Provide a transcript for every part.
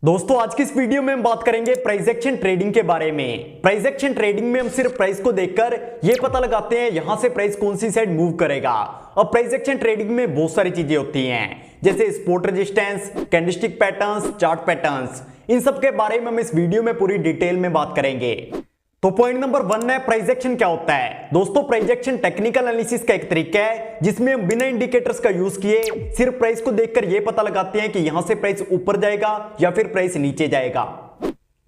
दोस्तों आज की इस वीडियो में हम बात करेंगे प्राइस एक्शन ट्रेडिंग के बारे में। प्राइस एक्शन ट्रेडिंग में हम सिर्फ प्राइस को देखकर यह पता लगाते हैं यहां से प्राइस कौन सी साइड मूव करेगा। अब प्राइस एक्शन ट्रेडिंग में बहुत सारी चीजें होती हैं जैसे support resistance, candlestick patterns, chart patterns. इन सब के बारे में हम इस वीडियो में पूरी डिटेल में बात करेंगे। तो पॉइंट नंबर 1 है प्राइस एक्शन क्या होता है। दोस्तों प्राइस एक्शन टेक्निकल एनालिसिस का एक तरीका है जिसमें हम बिना इंडिकेटर्स का यूज किए सिर्फ प्राइस को देखकर यह पता लगाते हैं कि यहां से प्राइस ऊपर जाएगा या फिर प्राइस नीचे जाएगा।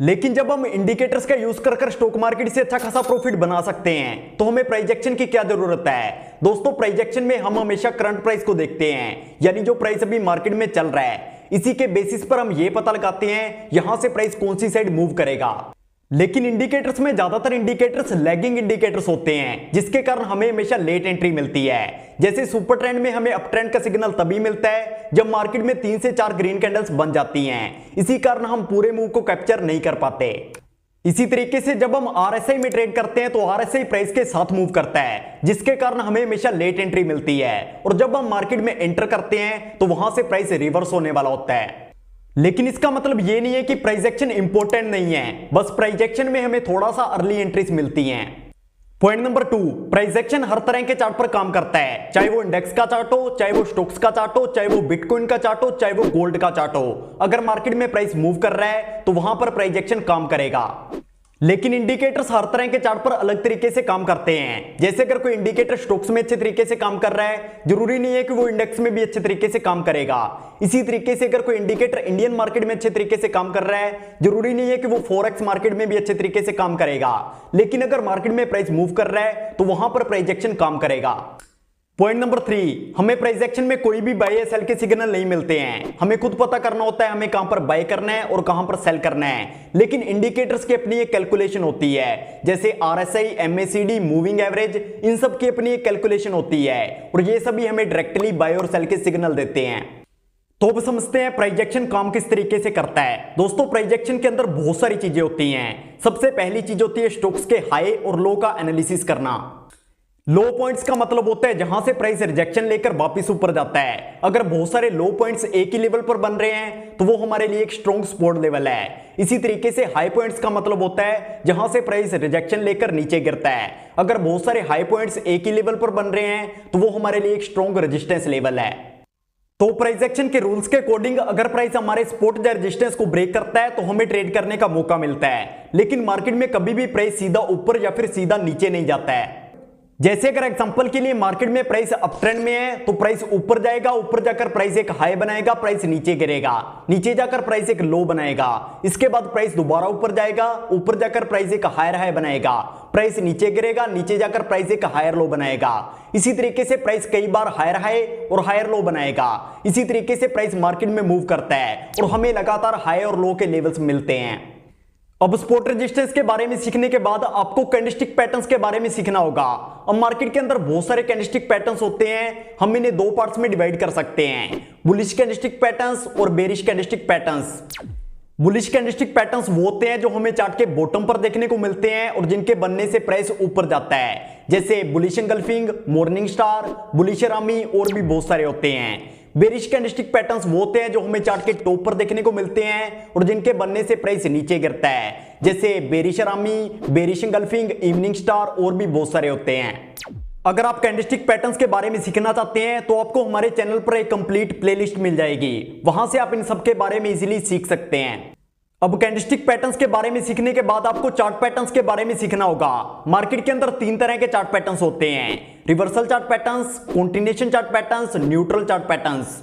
लेकिन जब हम इंडिकेटर्स का यूज कर स्टॉक मार्केट से अच्छा खासा प्रॉफिट बना सकते हैं तो हमें प्राइस एक्शन की क्या जरूरत है। दोस्तों प्राइस एक्शन में हम हमेशा करंट प्राइस को देखते हैं, यानी जो प्राइस अभी मार्केट में चल रहा है। इसी के बेसिस पर हम यह पता लगाते हैं यहां से प्राइस कौन सी साइड मूव करेगा। लेकिन इंडिकेटर्स में ज्यादातर इंडिकेटर्स लैगिंग इंडिकेटर्स होते हैं जिसके कारण हमें हमेशा लेट एंट्री मिलती है। जैसे सुपर ट्रेंड में हमें अप ट्रेंड का सिग्नल तभी मिलता है जब मार्केट में 3 से 4 ग्रीन कैंडल्स बन जाती हैं। इसी कारण हम पूरे मूव को कैप्चर नहीं कर पाते। इसी तरीके से जब हम आरएसआई में ट्रेड करते हैं तो आरएसआई प्राइस के साथ मूव करता है जिसके कारण हमें हमेशा लेट एंट्री मिलती है, और जब हम मार्केट में एंटर करते हैं तो वहां से प्राइस रिवर्स होने वाला होता है। लेकिन इसका मतलब यह नहीं है कि प्राइस एक्शन इंपॉर्टेंट नहीं है, बस प्राइस एक्शन में हमें थोड़ा सा अर्ली एंट्रीज मिलती हैं। पॉइंट नंबर 2, प्राइस एक्शन हर तरह के चार्ट पर काम करता है, चाहे वो इंडेक्स का चार्ट हो, चाहे वो स्टॉक्स का चार्ट हो, चाहे वो बिटकॉइन का चार्ट हो, चाहे वो गोल्ड का चार्ट हो। अगर मार्केट में प्राइस मूव कर रहा है तो वहां पर प्राइस एक्शन काम करेगा। लेकिन इंडिकेटर्स हर तरह के चार्ट पर अलग तरीके से काम करते हैं। जैसे अगर कोई इंडिकेटर स्टॉक्स में अच्छे तरीके से काम कर रहा है, जरूरी नहीं है कि वो इंडेक्स में भी अच्छे तरीके से काम करेगा। इसी तरीके से अगर कोई इंडिकेटर इंडियन मार्केट में अच्छे तरीके से काम कर रहा है, जरूरी नहीं है कि वो फॉरेक्स मार्केट में भी अच्छे तरीके से काम करेगा। लेकिन अगर मार्केट में प्राइस मूव कर रहा है तो वहां पर प्राइस एक्शन काम करेगा। पॉइंट नंबर 3, हमें प्राइस एक्शन में कोई भी बाय या सेल के सिग्नल नहीं मिलते हैं। हमें खुद पता करना होता है हमें कहां पर बाय करना है और कहां पर सेल करना है। लेकिन इंडिकेटर्स की अपनी एक कैलकुलेशन होती है, जैसे आरएसआई, एमएसीडी, मूविंग एवरेज, इन सब की अपनी एक कैलकुलेशन होती है और ये सभी हमें डायरेक्टली बाय और सेल के सिग्नल देते हैं। तो अब समझते हैं प्राइस एक्शन काम किस तरीके से करता है। दोस्तों प्राइस एक्शन के अंदर बहुत सारी चीजें होती हैं। सबसे पहली चीज होती है स्टॉक्स के हाई और लो का एनालिसिस करना। लो पॉइंट्स का मतलब होता है जहां से प्राइस रिजेक्शन लेकर वापस ऊपर जाता है। अगर बहुत सारे लो पॉइंट्स एक ही लेवल पर बन रहे हैं तो वो हमारे लिए एक स्ट्रॉन्ग सपोर्ट लेवल है। इसी तरीके से हाई पॉइंट्स का मतलब होता है जहां से प्राइस रिजेक्शन लेकर नीचे गिरता है। अगर बहुत सारे हाई पॉइंट्स एक ही लेवल पर बन रहे हैं तो वो हमारे लिए एक स्ट्रॉन्ग रेजिस्टेंस लेवल है। तो प्राइस एक्शन के रूल्स के अकॉर्डिंग अगर प्राइस हमारे सपोर्ट या रेजिस्टेंस को ब्रेक करता है तो हमें ट्रेड करने का मौका मिलता है। लेकिन मार्केट में कभी भी प्राइस सीधा ऊपर या फिर सीधा नीचे नहीं जाता है। जैसे अगर एग्जांपल के लिए मार्केट में प्राइस अप ट्रेंड में है तो प्राइस ऊपर जाएगा, ऊपर जाकर प्राइस एक हाई बनाएगा, प्राइस नीचे गिरेगा, नीचे जाकर प्राइस एक लो बनाएगा, इसके बाद प्राइस दोबारा ऊपर जाएगा, ऊपर जाकर प्राइस एक हायर हाई बनाएगा, प्राइस नीचे गिरेगा, नीचे जाकर प्राइस एक हायर लो बनाएगा। इसी तरीके से प्राइस कई बार हायर हाई और हायर लो बनाएगा। इसी तरीके से प्राइस मार्केट में मूव करता है और हमें लगातार हाई और लो के लेवल्स मिलते हैं। अब सपोर्ट रेजिस्टेंस के बारे में सीखने के बाद आपको कैंडलस्टिक पैटर्न्स के बारे में सीखना होगा। अब मार्केट के अंदर बहुत सारे कैंडलस्टिक पैटर्न्स होते हैं, हम इन्हें 2 पार्ट्स में डिवाइड कर सकते हैं, बुलिश कैंडलस्टिक पैटर्न्स और bearish candlestick patterns. Bullish candlestick patterns वो होते हैं जो हमें चार्ट के बॉटम पर देखने को मिलते हैं और जिनके बनने से प्राइस ऊपर जाता है, जैसे bullish engulfing, morning star, bullish Rami और भी बहुत सारे होते हैं। बेरिश कैंडलस्टिक पैटर्न्स वो होते हैं जो हमें चार्ट के टॉप पर देखने को मिलते हैं और जिनके बनने से प्राइस नीचे गिरता है, जैसे bearish Rami, bearish engulfing, evening star और भी बहुत सारे होते हैं। अगर आप कैंडलस्टिक पैटर्न्स के बारे में सीखना चाहते हैं तो आपको हमारे चैनल पर एक कंप्लीट प्लेलिस्ट मिल जाएगी, वहां से आप इन सब के बारे में इजीली सीख सकते हैं। अब कैंडलस्टिक पैटर्न्स के बारे में सीखने के बाद आपको चार्ट पैटर्न्स के बारे में सीखना होगा। मार्केट के अंदर 3 तरह के चार्ट पैटर्न्स होते हैं, reversal chart patterns, continuation chart patterns, neutral chart patterns.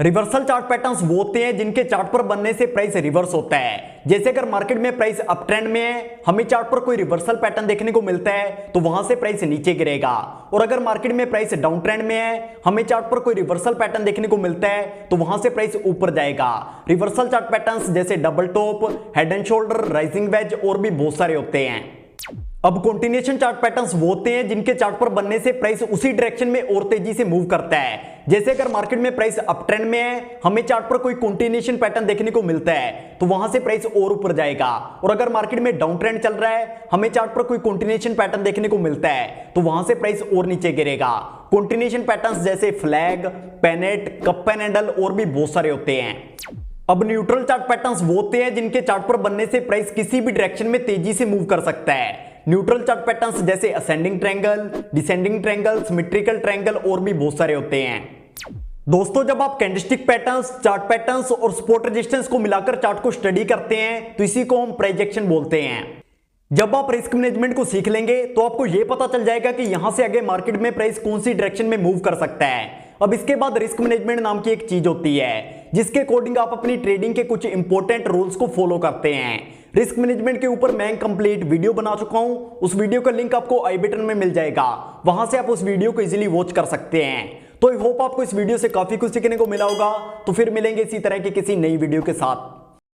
Reversal chart patterns वो होते हैं जिनके चार्ट पर बनने से प्राइस रिवर्स होता है। जैसे अगर मार्केट में प्राइस अप ट्रेंड में है, हमें चार्ट पर कोई रिवर्सल पैटर्न देखने को मिलता है तो वहां से प्राइस नीचे गिरेगा, और अगर मार्केट में प्राइस डाउन ट्रेंड में है, हमें चार्ट पर कोई रिवर्सल पैटर्न देखने को मिलता है तो वहां से प्राइस ऊपर जाएगा। रिवर्सल चार्ट पैटर्न्स जैसे double top, head and shoulder, rising veg और भी बहुत सारे होते हैं। अब कंटिन्यूएशन चार्ट पैटर्न्स वो होते हैं जिनके चार्ट पर बनने से प्राइस उसी डायरेक्शन में और तेजी से मूव करता है। जैसे अगर मार्केट में प्राइस अप ट्रेंड में है, हमें चार्ट पर कोई कंटिन्यूएशन पैटर्न देखने को मिलता है तो वहां से प्राइस और ऊपर जाएगा, और अगर मार्केट में डाउन ट्रेंड चल रहा है, हमें चार्ट पर कोई कंटिन्यूएशन पैटर्न देखने को मिलता है तो वहां से प्राइस और नीचे गिरेगा। कंटिन्यूएशन पैटर्न्स जैसे फ्लैग, पेनेट, कप एंड हैंडल और भी बहुत सारे होते हैं। अब न्यूट्रल चार्ट पैटर्न्स वो होते हैं जिनके चार्ट पर बनने से प्राइस किसी भी डायरेक्शन में तेजी से मूव कर सकता है। न्यूट्रल चार्ट पैटर्न्स जैसे ascending triangle, descending triangle, symmetrical triangle और भी बहुत सारे होते हैं। दोस्तों, जब आप कैंडलस्टिक पैटर्न्स, चार्ट पैटर्न्स और सपोर्ट रेजिस्टेंस को मिलाकर चार्ट को स्टडी करते हैं तो इसी को हम प्राइस एक्शन बोलते हैं। जब आप रिस्क मैनेजमेंट को सीख लेंगे तो आपको यह पता चल जाएगा कि यहां से आगे मार्केट में प्राइस कौन सी डायरेक्शन में मूव कर सकता है। अब इसके बाद रिस्क मैनेजमेंट नाम की एक चीज होती है जिसके अकॉर्डिंग आप अपनी ट्रेडिंग के कुछ इंपॉर्टेंट रूल्स को फॉलो करते हैं। रिस्क मैनेजमेंट के ऊपर मैं कंप्लीट वीडियो बना चुका हूं, उस वीडियो का लिंक आपको आई बटन में मिल जाएगा, वहां से आप उस वीडियो को इजीली वॉच कर सकते हैं। तो आई होप आपको इस वीडियो से काफी कुछ सीखने को मिला होगा। तो फिर मिलेंगे इसी तरह की किसी नई वीडियो के साथ।